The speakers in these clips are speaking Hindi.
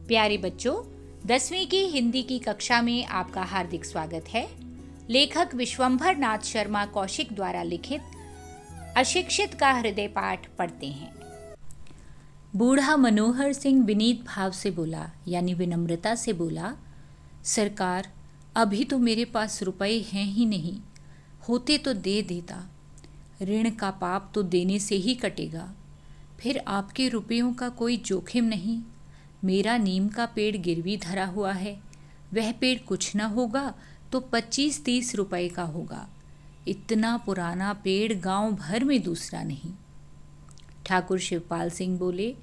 प्यारे बच्चों, 10वीं की हिंदी की कक्षा में आपका हार्दिक स्वागत है। लेखक विश्वंभर नाथ शर्मा कौशिक द्वारा लिखित अशिक्षित का हृदय पाठ पढ़ते हैं। बूढ़ा मनोहर सिंह विनीत भाव से बोला, यानी विनम्रता से बोला, सरकार, अभी तो मेरे पास रुपए हैं ही नहीं, होते तो दे देता। ऋण का पाप तो देने से ही कटेगा। फिर आपके रुपयों का कोई जोखिम नहीं। मेरा नीम का पेड़ गिरवी धरा हुआ है। वह पेड़ कुछ न होगा तो 25-30 रुपए का होगा। इतना पुराना पेड़ गांव भर में दूसरा नहीं। ठाकुर शिवपाल सिंह बोले,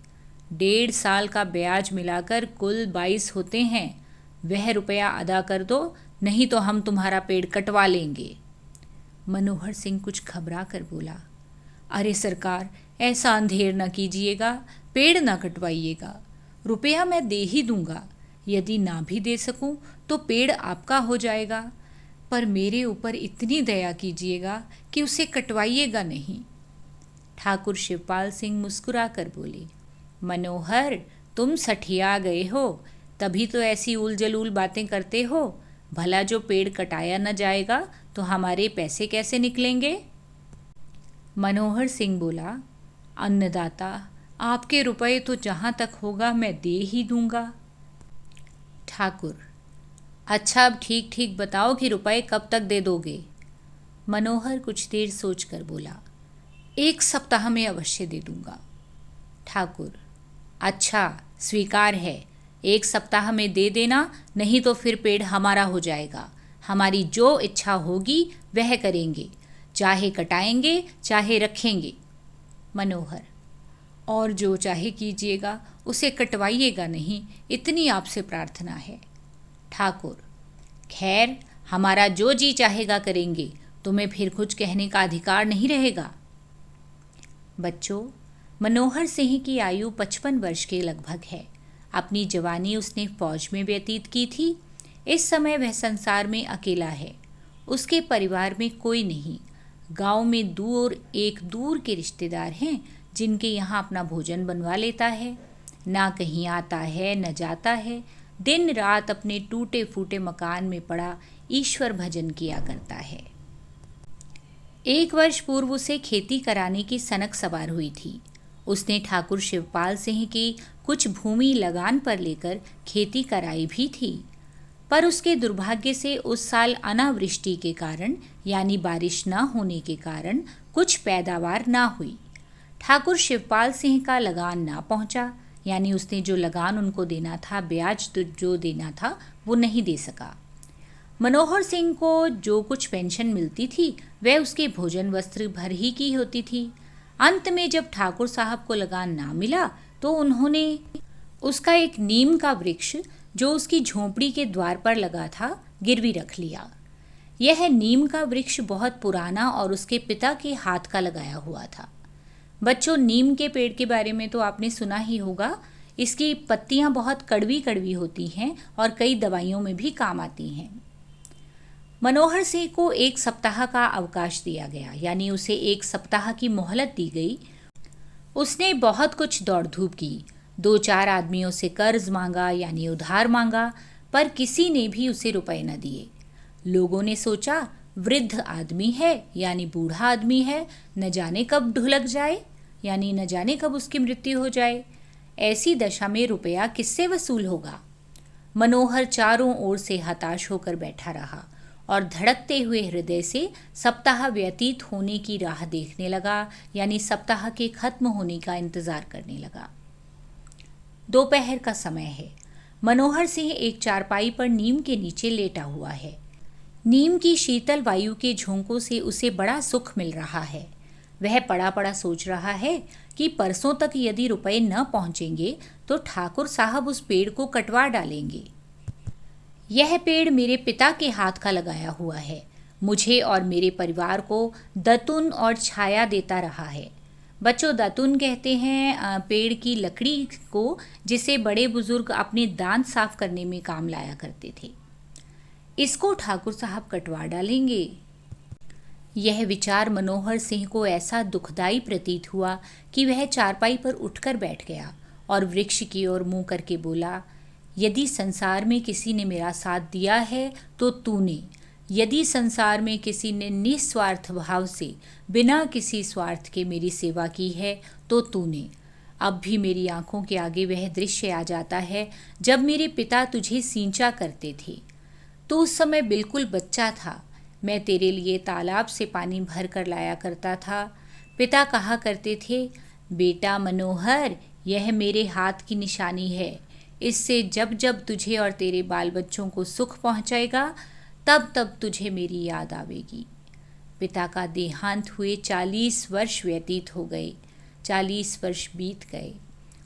1.5 साल का ब्याज मिलाकर कुल 22 होते हैं। वह रुपया अदा कर दो, नहीं तो हम तुम्हारा पेड़ कटवा लेंगे। मनोहर सिंह कुछ घबरा कर बोला, अरे सरकार, ऐसा अंधेर न कीजिएगा, पेड़ न कटवाइएगा। रुपया मैं दे ही दूंगा। यदि ना भी दे सकूं तो पेड़ आपका हो जाएगा, पर मेरे ऊपर इतनी दया कीजिएगा कि उसे कटवाइएगा नहीं। ठाकुर शिवपाल सिंह मुस्कुरा कर बोले, मनोहर, तुम सठिया गए हो, तभी तो ऐसी उलझुल बातें करते हो। भला जो पेड़ कटाया न जाएगा तो हमारे पैसे कैसे निकलेंगे? मनोहर सिंह बोला, अन्नदाता, आपके रुपए तो जहाँ तक होगा मैं दे ही दूंगा। ठाकुर, अच्छा, अब ठीक ठीक बताओ कि रुपए कब तक दे दोगे? मनोहर कुछ देर सोचकर बोला, 1 सप्ताह में अवश्य दे दूंगा। ठाकुर, अच्छा, स्वीकार है। 1 सप्ताह में दे देना, नहीं तो फिर पेड़ हमारा हो जाएगा। हमारी जो इच्छा होगी वह करेंगे, चाहे कटाएंगे चाहे रखेंगे। मनोहर, और जो चाहे कीजिएगा, उसे कटवाइएगा नहीं, इतनी आपसे प्रार्थना है। ठाकुर, खैर, हमारा जो जी चाहेगा करेंगे, तुम्हें फिर कुछ कहने का अधिकार नहीं रहेगा। बच्चों, मनोहर सिंह की आयु 55 वर्ष के लगभग है। अपनी जवानी उसने फौज में व्यतीत की थी। इस समय वह संसार में अकेला है। उसके परिवार में कोई नहीं। गांव में एक दूर के रिश्तेदार हैं जिनके यहाँ अपना भोजन बनवा लेता है। ना कहीं आता है न जाता है। दिन रात अपने टूटे फूटे मकान में पड़ा ईश्वर भजन किया करता है। 1 वर्ष पूर्व उसे खेती कराने की सनक सवार हुई थी। उसने ठाकुर शिवपाल सिंह की कुछ भूमि लगान पर लेकर खेती कराई भी थी, पर उसके दुर्भाग्य से उस साल अनावृष्टि के कारण, यानी बारिश न होने के कारण, कुछ पैदावार ना हुई। ठाकुर शिवपाल सिंह का लगान ना पहुंचा, यानी उसने जो लगान उनको देना था, ब्याज जो देना था, वो नहीं दे सका। मनोहर सिंह को जो कुछ पेंशन मिलती थी वह उसके भोजन वस्त्र भर ही की होती थी। अंत में जब ठाकुर साहब को लगान ना मिला तो उन्होंने उसका एक नीम का वृक्ष जो उसकी झोंपड़ी के द्वार पर लगा था, गिरवी रख लिया। यह नीम का वृक्ष बहुत पुराना और उसके पिता के हाथ का लगाया हुआ था। बच्चों, नीम के पेड़ के बारे में तो आपने सुना ही होगा। इसकी पत्तियां बहुत कड़वी कड़वी होती हैं और कई दवाइयों में भी काम आती हैं। मनोहर सिंह को 1 सप्ताह का अवकाश दिया गया, यानी उसे 1 सप्ताह की मोहलत दी गई। उसने बहुत कुछ दौड़ धूप की, 2-4 आदमियों से कर्ज मांगा, यानी उधार मांगा, पर किसी ने भी उसे रुपए न दिए। लोगों ने सोचा, वृद्ध आदमी है, यानी बूढ़ा आदमी है, न जाने कब ढुलक जाए, यानी न जाने कब उसकी मृत्यु हो जाए। ऐसी दशा में रुपया किससे वसूल होगा? मनोहर चारों ओर से हताश होकर बैठा रहा और धड़कते हुए हृदय से सप्ताह व्यतीत होने की राह देखने लगा, यानी सप्ताह के खत्म होने का इंतजार करने लगा। दोपहर का समय है। मनोहर सिंह एक चारपाई पर नीम के नीचे लेटा हुआ है। नीम की शीतल वायु के झोंकों से उसे बड़ा सुख मिल रहा है। वह पड़ा पड़ा सोच रहा है कि परसों तक यदि रुपए न पहुंचेंगे तो ठाकुर साहब उस पेड़ को कटवा डालेंगे। यह पेड़ मेरे पिता के हाथ का लगाया हुआ है। मुझे और मेरे परिवार को दतुन और छाया देता रहा है। बच्चों, दतुन कहते हैं पेड़ की लकड़ी को, जिसे बड़े बुजुर्ग अपने दांत साफ करने में काम लाया करते थे। इसको ठाकुर साहब कटवा डालेंगे। यह विचार मनोहर सिंह को ऐसा दुखदाई प्रतीत हुआ कि वह चारपाई पर उठकर बैठ गया और वृक्ष की ओर मुंह करके बोला, यदि संसार में किसी ने मेरा साथ दिया है तो तूने। यदि संसार में किसी ने निस्वार्थ भाव से बिना किसी स्वार्थ के मेरी सेवा की है तो तूने। अब भी मेरी आंखों के आगे वह दृश्य आ जाता है जब मेरे पिता तुझे सींचा करते थे। तो उस समय बिल्कुल बच्चा था। मैं तेरे लिए तालाब से पानी भर कर लाया करता था। पिता कहा करते थे, बेटा मनोहर, यह मेरे हाथ की निशानी है। इससे जब जब तुझे और तेरे बाल बच्चों को सुख पहुंचेगा तब तब तुझे मेरी याद आवेगी। पिता का देहांत हुए 40 वर्ष व्यतीत हो गए। 40 वर्ष बीत गए।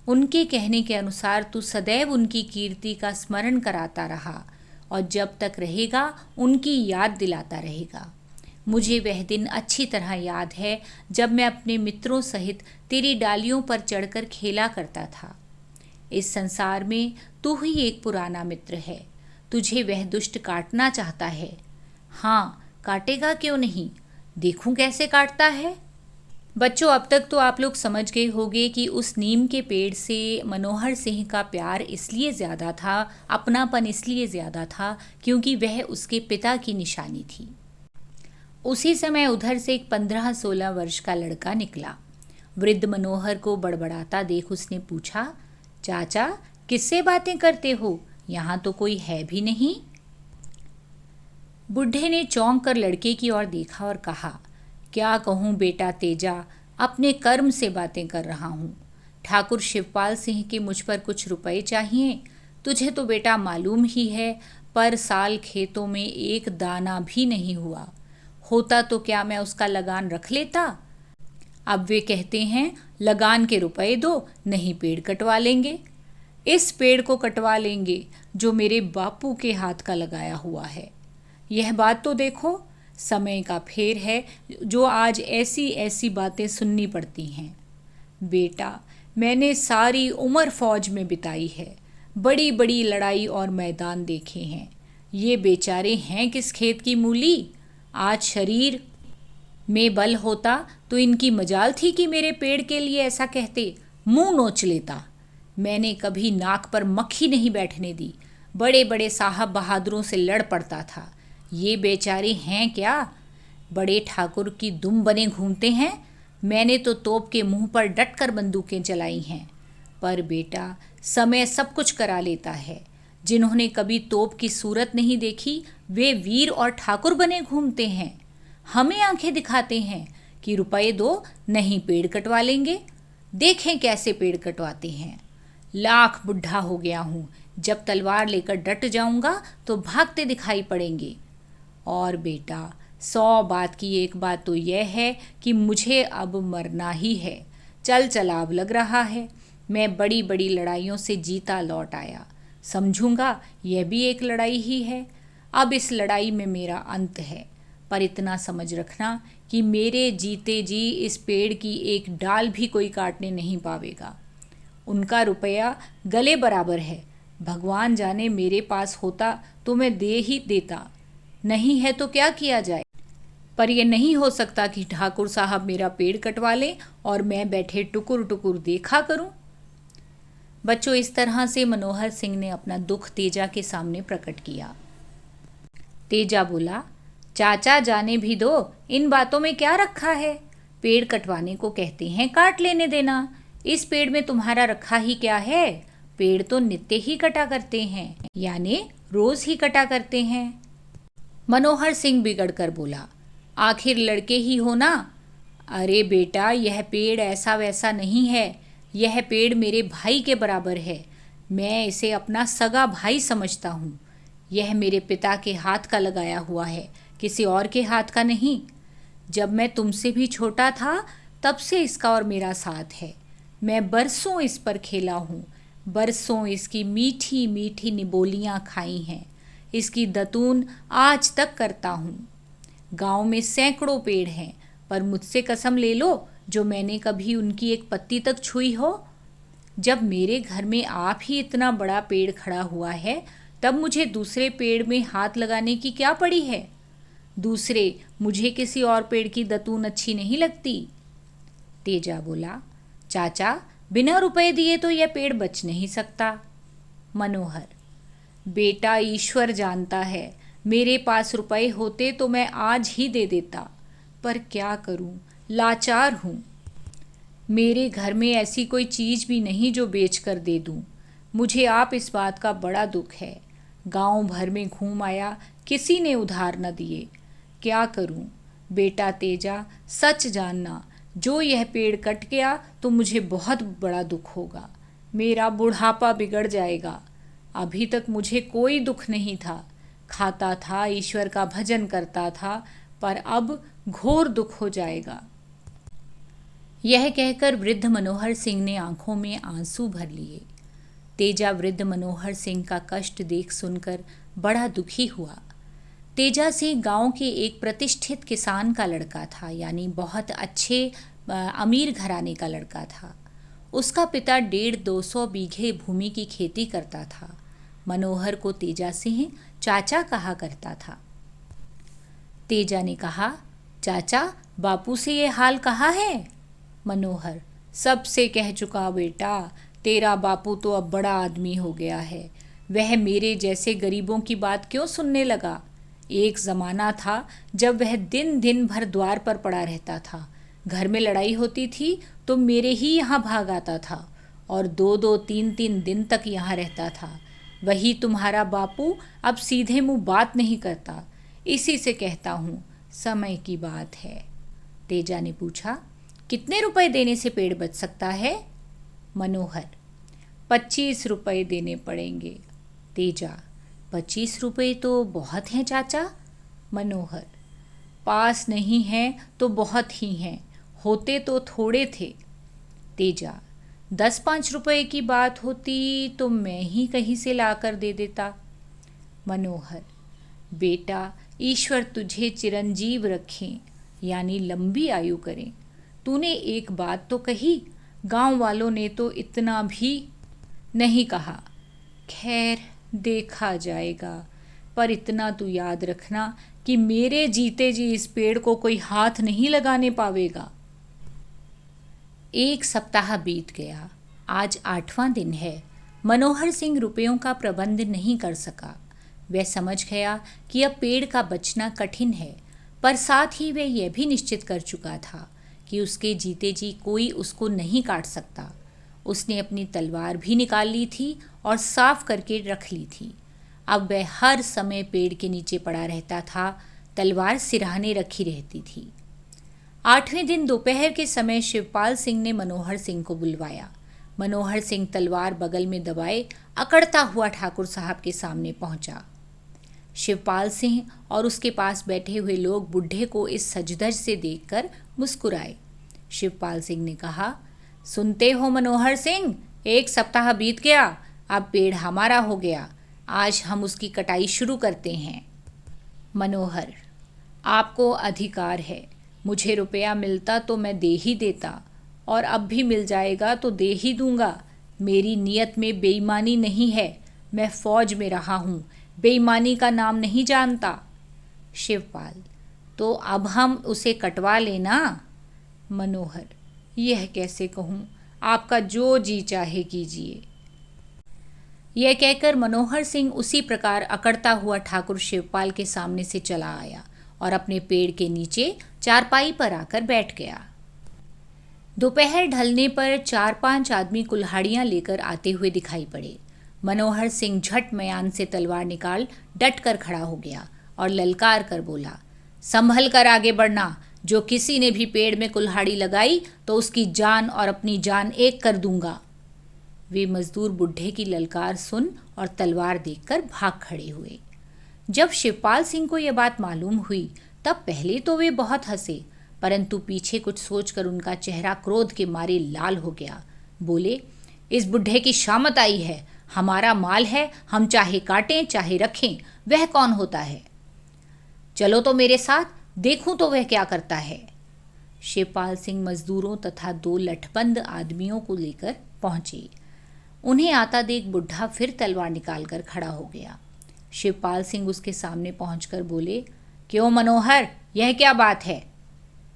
उनके कहने के अनुसार तू सदैव उनकी कीर्ति का स्मरण कराता रहा और जब तक रहेगा उनकी याद दिलाता रहेगा। मुझे वह दिन अच्छी तरह याद है जब मैं अपने मित्रों सहित तेरी डालियों पर चढ़कर खेला करता था। इस संसार में तू ही एक पुराना मित्र है। तुझे वह दुष्ट काटना चाहता है। हाँ, काटेगा क्यों नहीं, देखूं कैसे काटता है। बच्चों, अब तक तो आप लोग समझ गए होंगे कि उस नीम के पेड़ से मनोहर सिंह का प्यार इसलिए ज़्यादा था, अपनापन इसलिए ज़्यादा था क्योंकि वह उसके पिता की निशानी थी। उसी समय उधर से एक 15-16 वर्ष का लड़का निकला। वृद्ध मनोहर को बड़बड़ाता देख उसने पूछा, चाचा, किससे बातें करते हो? यहाँ तो कोई है भी नहीं। बुढ़े ने चौंक कर लड़के की ओर देखा और कहा, क्या कहूँ बेटा तेजा, अपने कर्म से बातें कर रहा हूँ। ठाकुर शिवपाल सिंह के मुझ पर कुछ रुपए चाहिए। तुझे तो बेटा मालूम ही है, पर साल खेतों में एक दाना भी नहीं हुआ। होता तो क्या मैं उसका लगान रख लेता। अब वे कहते हैं लगान के रुपए दो, नहीं पेड़ कटवा लेंगे। इस पेड़ को कटवा लेंगे जो मेरे बापू के हाथ का लगाया हुआ है। यह बात तो देखो, समय का फेर है जो आज ऐसी ऐसी बातें सुननी पड़ती हैं। बेटा, मैंने सारी उम्र फौज में बिताई है, बड़ी बड़ी लड़ाई और मैदान देखे हैं। ये बेचारे हैं किस खेत की मूली। आज शरीर में बल होता तो इनकी मजाल थी कि मेरे पेड़ के लिए ऐसा कहते, मुंह नोच लेता। मैंने कभी नाक पर मक्खी नहीं बैठने दी। बड़े बड़े साहब बहादुरों से लड़ पड़ता था। ये बेचारे हैं क्या, बड़े ठाकुर की दुम बने घूमते हैं। मैंने तो तोप के मुंह पर डट कर बंदूकें चलाई हैं। पर बेटा, समय सब कुछ करा लेता है। जिन्होंने कभी तोप की सूरत नहीं देखी वे वीर और ठाकुर बने घूमते हैं। हमें आंखें दिखाते हैं कि रुपए दो, नहीं पेड़ कटवा लेंगे। देखें कैसे पेड़ कटवाते हैं। लाख बुढ़ा हो गया हूँ, जब तलवार लेकर डट जाऊंगा तो भागते दिखाई पड़ेंगे। और बेटा, 100 बात की एक बात तो यह है कि मुझे अब मरना ही है। चल चलाव लग रहा है। मैं बड़ी बड़ी लड़ाइयों से जीता लौट आया। समझूंगा यह भी एक लड़ाई ही है। अब इस लड़ाई में मेरा अंत है। पर इतना समझ रखना कि मेरे जीते जी इस पेड़ की एक डाल भी कोई काटने नहीं पावेगा। उनका रुपया गले बराबर है। भगवान जाने मेरे पास होता तो मैं दे ही देता, नहीं है तो क्या किया जाए। पर यह नहीं हो सकता कि ठाकुर साहब मेरा पेड़ कटवा लें और मैं बैठे टुकुर टुकुर देखा करूं। बच्चों, इस तरह से मनोहर सिंह ने अपना दुख तेजा के सामने प्रकट किया। तेजा बोला, चाचा जाने भी दो, इन बातों में क्या रखा है। पेड़ कटवाने को कहते हैं काट लेने देना। इस पेड़ में तुम्हारा रखा ही क्या है। पेड़ तो नित्य ही कटा करते हैं, यानी रोज ही कटा करते हैं। मनोहर सिंह बिगड़ कर बोला, आखिर लड़के ही हो ना। अरे बेटा, यह पेड़ ऐसा वैसा नहीं है। यह पेड़ मेरे भाई के बराबर है। मैं इसे अपना सगा भाई समझता हूँ। यह मेरे पिता के हाथ का लगाया हुआ है, किसी और के हाथ का नहीं। जब मैं तुमसे भी छोटा था तब से इसका और मेरा साथ है। मैं बरसों इस पर खेला हूँ, बरसों इसकी मीठी मीठी निबोलियाँ खाई हैं। इसकी दतून आज तक करता हूँ। गांव में सैकड़ों पेड़ हैं, पर मुझसे कसम ले लो जो मैंने कभी उनकी एक पत्ती तक छुई हो। जब मेरे घर में आप ही इतना बड़ा पेड़ खड़ा हुआ है, तब मुझे दूसरे पेड़ में हाथ लगाने की क्या पड़ी है। दूसरे, मुझे किसी और पेड़ की दतून अच्छी नहीं लगती। तेजा बोला, चाचा, बिना रुपए दिए तो यह पेड़ बच नहीं सकता। मनोहर, बेटा, ईश्वर जानता है, मेरे पास रुपए होते तो मैं आज ही दे देता, पर क्या करूं, लाचार हूं। मेरे घर में ऐसी कोई चीज़ भी नहीं जो बेच कर दे दूं। मुझे आप इस बात का बड़ा दुख है। गांव भर में घूम आया, किसी ने उधार न दिए। क्या करूं? बेटा तेजा, सच जानना, जो यह पेड़ कट गया तो मुझे बहुत बड़ा दुख होगा। मेरा बुढ़ापा बिगड़ जाएगा। अभी तक मुझे कोई दुख नहीं था। खाता था, ईश्वर का भजन करता था, पर अब घोर दुख हो जाएगा। यह कहकर वृद्ध मनोहर सिंह ने आंखों में आंसू भर लिए। तेजा वृद्ध मनोहर सिंह का कष्ट देख सुनकर बड़ा दुखी हुआ। तेजा सिंह गांव के एक प्रतिष्ठित किसान का लड़का था, यानी बहुत अच्छे अमीर घराने का लड़का था। उसका पिता 150-200 बीघे भूमि की खेती करता था। मनोहर को तेजा सिंह चाचा कहा करता था। तेजा ने कहा, चाचा, बापू से ये हाल कहा है? मनोहर, सबसे कह चुका बेटा, तेरा बापू तो अब बड़ा आदमी हो गया है। वह मेरे जैसे गरीबों की बात क्यों सुनने लगा? एक ज़माना था जब वह दिन दिन भर द्वार पर पड़ा रहता था। घर में लड़ाई होती थी तो मेरे ही यहाँ भाग आता था और 2-2, 3-3 दिन तक यहाँ रहता था। वही तुम्हारा बापू अब सीधे मुंह बात नहीं करता। इसी से कहता हूँ, समय की बात है। तेजा ने पूछा, कितने रुपए देने से पेड़ बच सकता है? मनोहर, 25 रुपए देने पड़ेंगे। तेजा, 25 रुपए तो बहुत हैं चाचा। मनोहर, पास नहीं हैं तो बहुत ही हैं, होते तो थोड़े थे। तेजा, 10-5 रुपए की बात होती तो मैं ही कहीं से लाकर दे देता। मनोहर, बेटा, ईश्वर तुझे चिरंजीव रखें, यानी लंबी आयु करें। तूने एक बात तो कही, गांव वालों ने तो इतना भी नहीं कहा। खैर, देखा जाएगा, पर इतना तू याद रखना कि मेरे जीते जी इस पेड़ को कोई हाथ नहीं लगाने पावेगा। 1 सप्ताह बीत गया। आज 8वां दिन है। मनोहर सिंह रुपयों का प्रबंध नहीं कर सका। वह समझ गया कि अब पेड़ का बचना कठिन है, पर साथ ही वह यह भी निश्चित कर चुका था कि उसके जीते जी कोई उसको नहीं काट सकता। उसने अपनी तलवार भी निकाल ली थी और साफ करके रख ली थी। अब वह हर समय पेड़ के नीचे पड़ा रहता था, तलवार सिरहाने रखी रहती थी। 8वें दिन दोपहर के समय शिवपाल सिंह ने मनोहर सिंह को बुलवाया। मनोहर सिंह तलवार बगल में दबाए अकड़ता हुआ ठाकुर साहब के सामने पहुंचा। शिवपाल सिंह और उसके पास बैठे हुए लोग बुढ़े को इस सजधज से देखकर मुस्कुराए। शिवपाल सिंह ने कहा, सुनते हो मनोहर सिंह, 1 सप्ताह बीत गया, अब पेड़ हमारा हो गया। आज हम उसकी कटाई शुरू करते हैं। मनोहर, आपको अधिकार है। मुझे रुपया मिलता तो मैं दे ही देता, और अब भी मिल जाएगा तो दे ही दूंगा। मेरी नीयत में बेईमानी नहीं है। मैं फौज में रहा हूँ, बेईमानी का नाम नहीं जानता। शिवपाल, तो अब हम उसे कटवा लेना। मनोहर, यह कैसे कहूँ, आपका जो जी चाहे कीजिए। यह कहकर मनोहर सिंह उसी प्रकार अकड़ता हुआ ठाकुर शिवपाल के सामने से चला आया और अपने पेड़ के नीचे चारपाई पर आकर बैठ गया। दोपहर ढलने पर 4-5 आदमी कुल्हाड़ियां लेकर आते हुए दिखाई पड़े। मनोहर सिंह झट मयान से तलवार निकाल डट कर खड़ा हो गया और ललकार कर बोला, संभल कर आगे बढ़ना। जो किसी ने भी पेड़ में कुल्हाड़ी लगाई तो उसकी जान और अपनी जान एक कर दूंगा। वे मजदूर बुढ़े की ललकार सुन और तलवार देखकर भाग खड़े हुए। जब शिवपाल सिंह को यह बात मालूम हुई तब पहले तो वे बहुत हंसे, परंतु पीछे कुछ सोचकर उनका चेहरा क्रोध के मारे लाल हो गया। बोले, इस बुढ़े की शामत आई है। हमारा माल है, हम चाहे काटें चाहे रखें, वह कौन होता है? चलो तो मेरे साथ, देखूं तो वह क्या करता है। शिवपाल सिंह मजदूरों तथा 2 लठबंद आदमियों को लेकर पहुंचे। उन्हें आता देख बुढ़ा फिर तलवार निकालकर खड़ा हो गया। शिवपाल सिंह उसके सामने पहुंचकर बोले, क्यों मनोहर, यह क्या बात है?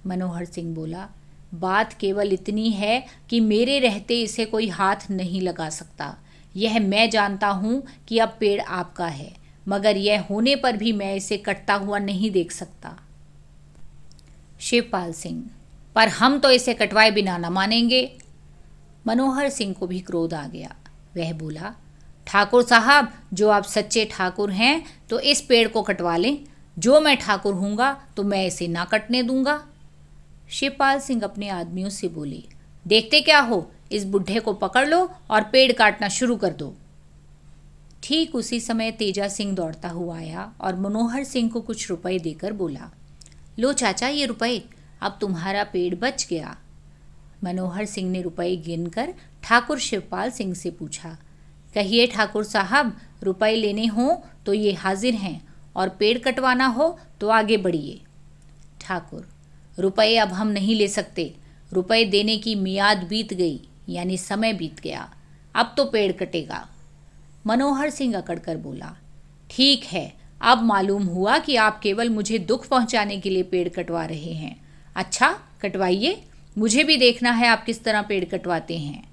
मनोहर सिंह बोला, बात केवल इतनी है कि मेरे रहते इसे कोई हाथ नहीं लगा सकता, यह मैं जानता हूँ कि अब पेड़ आपका है, मगर यह होने पर भी मैं इसे कटता हुआ नहीं देख सकता। शिवपाल सिंह, पर हम तो इसे कटवाए बिना न मानेंगे। मनोहर सिंह को भी क्रोध आ गया। वह बोला, ठाकुर साहब, जो आप सच्चे ठाकुर हैं तो इस पेड़ को कटवा लें। जो मैं ठाकुर हूँगा तो मैं इसे ना कटने दूंगा। शिवपाल सिंह अपने आदमियों से बोले, देखते क्या हो, इस बुढ़े को पकड़ लो और पेड़ काटना शुरू कर दो। ठीक उसी समय तेजा सिंह दौड़ता हुआ आया और मनोहर सिंह को कुछ रुपए देकर बोला, लो चाचा, ये रुपए, अब तुम्हारा पेड़ बच गया। मनोहर सिंह ने रुपए गिनकर ठाकुर शिवपाल सिंह से पूछा, कहिए ठाकुर साहब, रुपए लेने हो तो ये हाजिर हैं और पेड़ कटवाना हो तो आगे बढ़िए। ठाकुर, रुपए अब हम नहीं ले सकते। रुपए देने की मियाद बीत गई, यानी समय बीत गया। अब तो पेड़ कटेगा। मनोहर सिंह अकड़कर बोला, ठीक है, अब मालूम हुआ कि आप केवल मुझे दुख पहुंचाने के लिए पेड़ कटवा रहे हैं। अच्छा, कटवाइए, मुझे भी देखना है आप किस तरह पेड़ कटवाते हैं।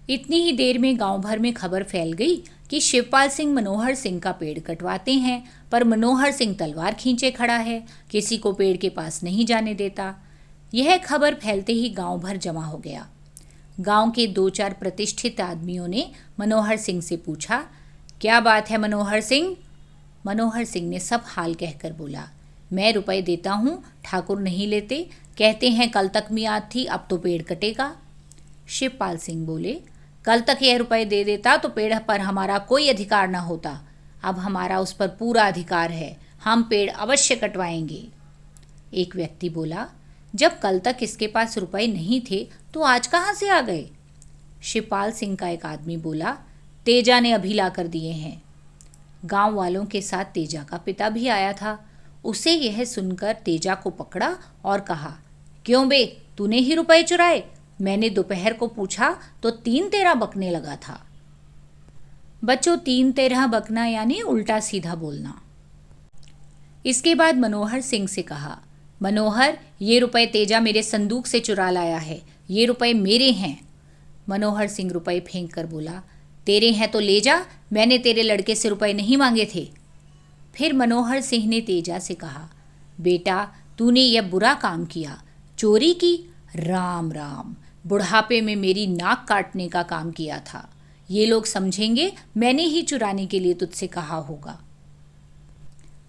इतनी ही देर में गांव भर में खबर फैल गई कि शिवपाल सिंह मनोहर सिंह का पेड़ कटवाते हैं, पर मनोहर सिंह तलवार खींचे खड़ा है, किसी को पेड़ के पास नहीं जाने देता। यह खबर फैलते ही गांव भर जमा हो गया। गांव के 2-4 प्रतिष्ठित आदमियों ने मनोहर सिंह से पूछा, क्या बात है मनोहर सिंह? मनोहर सिंह ने सब हाल कहकर बोला, मैं रुपए देता हूँ, ठाकुर नहीं लेते, कहते हैं कल तक मियाद थी, अब तो पेड़ कटेगा। शिवपाल सिंह बोले, कल तक यह रुपए दे देता तो पेड़ पर हमारा कोई अधिकार न होता। अब हमारा उस पर पूरा अधिकार है, हम पेड़ अवश्य कटवाएंगे। एक व्यक्ति बोला, जब कल तक इसके पास रुपए नहीं थे तो आज कहाँ से आ गए? शिवपाल सिंह का एक आदमी बोला, तेजा ने अभी ला कर दिए हैं। गांव वालों के साथ तेजा का पिता भी आया था। उसे यह सुनकर तेजा को पकड़ा और कहा, क्यों बे, तूने ही रुपए चुराए? मैंने दोपहर को पूछा तो 3-13 बकने लगा था। बच्चों, 3-13 बकना यानी उल्टा सीधा बोलना। इसके बाद मनोहर सिंह से कहा, मनोहर, ये रुपए तेजा मेरे संदूक से चुरा लाया है, ये रुपए मेरे हैं। मनोहर सिंह रुपए फेंक कर बोला, तेरे हैं तो ले जा, मैंने तेरे लड़के से रुपए नहीं मांगे थे। फिर मनोहर सिंह ने तेजा से कहा, बेटा, तूने यह बुरा काम किया, चोरी की। राम राम, बुढ़ापे में मेरी नाक काटने का काम किया था। ये लोग समझेंगे मैंने ही चुराने के लिए तुझसे कहा होगा।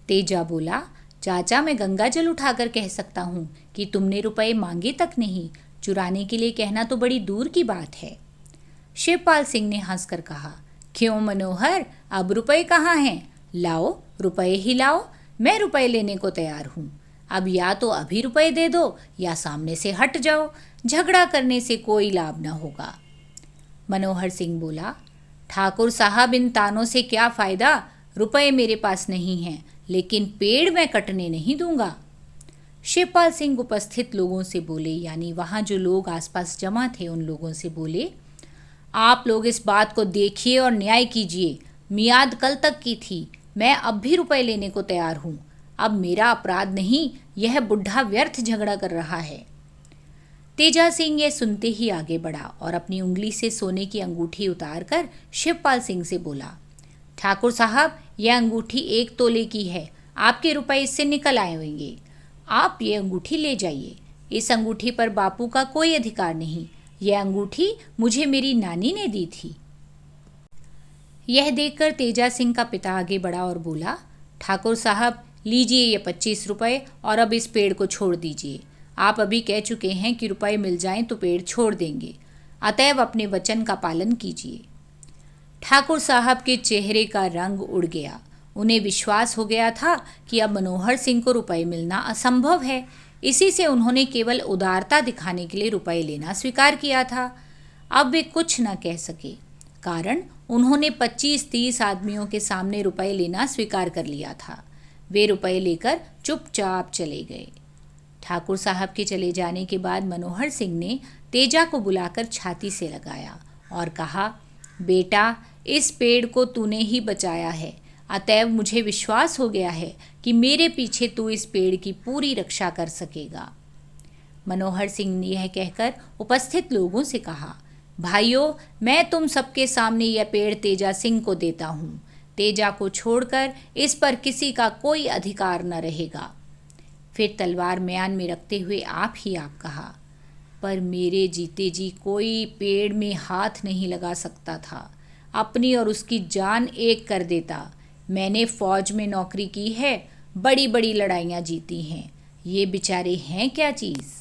तेजा बोला, चाचा, मैं गंगा जल उठाकर कह सकता हूँ कि तुमने रुपए मांगे तक नहीं, चुराने के लिए कहना तो बड़ी दूर की बात है। शिवपाल सिंह ने हंसकर कहा, क्यों मनोहर, अब रुपए कहाँ हैं? लाओ, रुपए ही लाओ, मैं रुपए लेने को तैयार हूँ। अब या तो अभी रुपए दे दो या सामने से हट जाओ, झगड़ा करने से कोई लाभ न होगा। मनोहर सिंह बोला, ठाकुर साहब, इन तानों से क्या फ़ायदा? रुपए मेरे पास नहीं हैं, लेकिन पेड़ मैं कटने नहीं दूंगा। शिवपाल सिंह उपस्थित लोगों से बोले, यानी वहाँ जो लोग आसपास जमा थे उन लोगों से बोले, आप लोग इस बात को देखिए और न्याय कीजिए। मियाद कल तक की थी, मैं अब भी रुपए लेने को तैयार हूँ। अब मेरा अपराध नहीं, यह बुढ़ा व्यर्थ झगड़ा कर रहा है। तेजा सिंह यह सुनते ही आगे बढ़ा और अपनी उंगली से सोने की अंगूठी उतारकर शिवपाल सिंह से बोला, ठाकुर साहब, यह अंगूठी 1 तोले की है, आपके रुपए इससे निकल आए होंगे। आप ये अंगूठी ले जाइए। इस अंगूठी पर बापू का कोई अधिकार नहीं, यह अंगूठी मुझे मेरी नानी ने दी थी। यह देखकर तेजा सिंह का पिता आगे बढ़ा और बोला, ठाकुर साहब, लीजिए ये 25 रुपए और अब इस पेड़ को छोड़ दीजिए। आप अभी कह चुके हैं कि रुपए मिल जाएं तो पेड़ छोड़ देंगे, अतएव अपने वचन का पालन कीजिए। ठाकुर साहब के चेहरे का रंग उड़ गया। उन्हें विश्वास हो गया था कि अब मनोहर सिंह को रुपए मिलना असंभव है। इसी से उन्होंने केवल उदारता दिखाने के लिए रुपए लेना स्वीकार किया था। अब वे कुछ न कह सके, कारण उन्होंने 25-30 आदमियों के सामने रुपए लेना स्वीकार कर लिया था। वे रुपए लेकर चुपचाप चले गए। ठाकुर साहब के चले जाने के बाद मनोहर सिंह ने तेजा को बुलाकर छाती से लगाया और कहा, बेटा, इस पेड़ को तूने ही बचाया है, अतएव मुझे विश्वास हो गया है कि मेरे पीछे तू इस पेड़ की पूरी रक्षा कर सकेगा। मनोहर सिंह ने यह कहकर उपस्थित लोगों से कहा, भाइयों, मैं तुम सबके सामने यह पेड़ तेजा सिंह को देता हूँ। तेजा को छोड़कर इस पर किसी का कोई अधिकार न रहेगा। फिर तलवार म्यान में रखते हुए आप कहा, पर मेरे जीते जी कोई पेड़ में हाथ नहीं लगा सकता था। अपनी और उसकी जान एक कर देता। मैंने फौज में नौकरी की है, बड़ी बड़ी लड़ाइयाँ जीती हैं। ये बेचारे हैं क्या चीज़।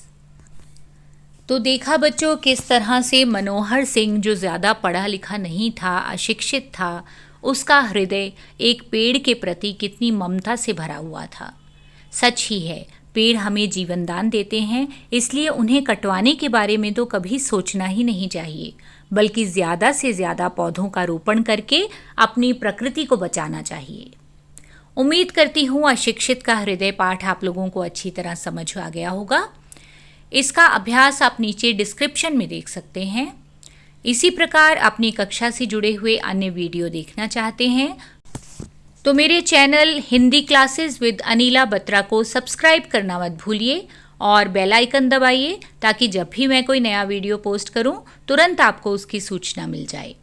तो देखा बच्चों, किस तरह से मनोहर सिंह, जो ज़्यादा पढ़ा लिखा नहीं था, अशिक्षित था, उसका हृदय एक पेड़ के प्रति कितनी ममता से भरा हुआ था। सच ही है, पेड़ हमें जीवन दान देते हैं, इसलिए उन्हें कटवाने के बारे में तो कभी सोचना ही नहीं चाहिए, बल्कि ज़्यादा से ज़्यादा पौधों का रोपण करके अपनी प्रकृति को बचाना चाहिए। उम्मीद करती हूँ अशिक्षित का हृदय पाठ आप लोगों को अच्छी तरह समझ आ गया होगा। इसका अभ्यास आप नीचे डिस्क्रिप्शन में देख सकते हैं। इसी प्रकार अपनी कक्षा से जुड़े हुए अन्य वीडियो देखना चाहते हैं तो मेरे channel Hindi classes with Anila Batra को सब्सक्राइब करना मत भूलिए और बेल आइकन दबाइए, ताकि जब भी मैं कोई नया वीडियो पोस्ट करूं तुरंत आपको उसकी सूचना मिल जाए।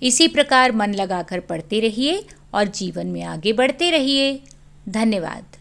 इसी प्रकार मन लगाकर पढ़ते रहिए और जीवन में आगे बढ़ते रहिए। धन्यवाद।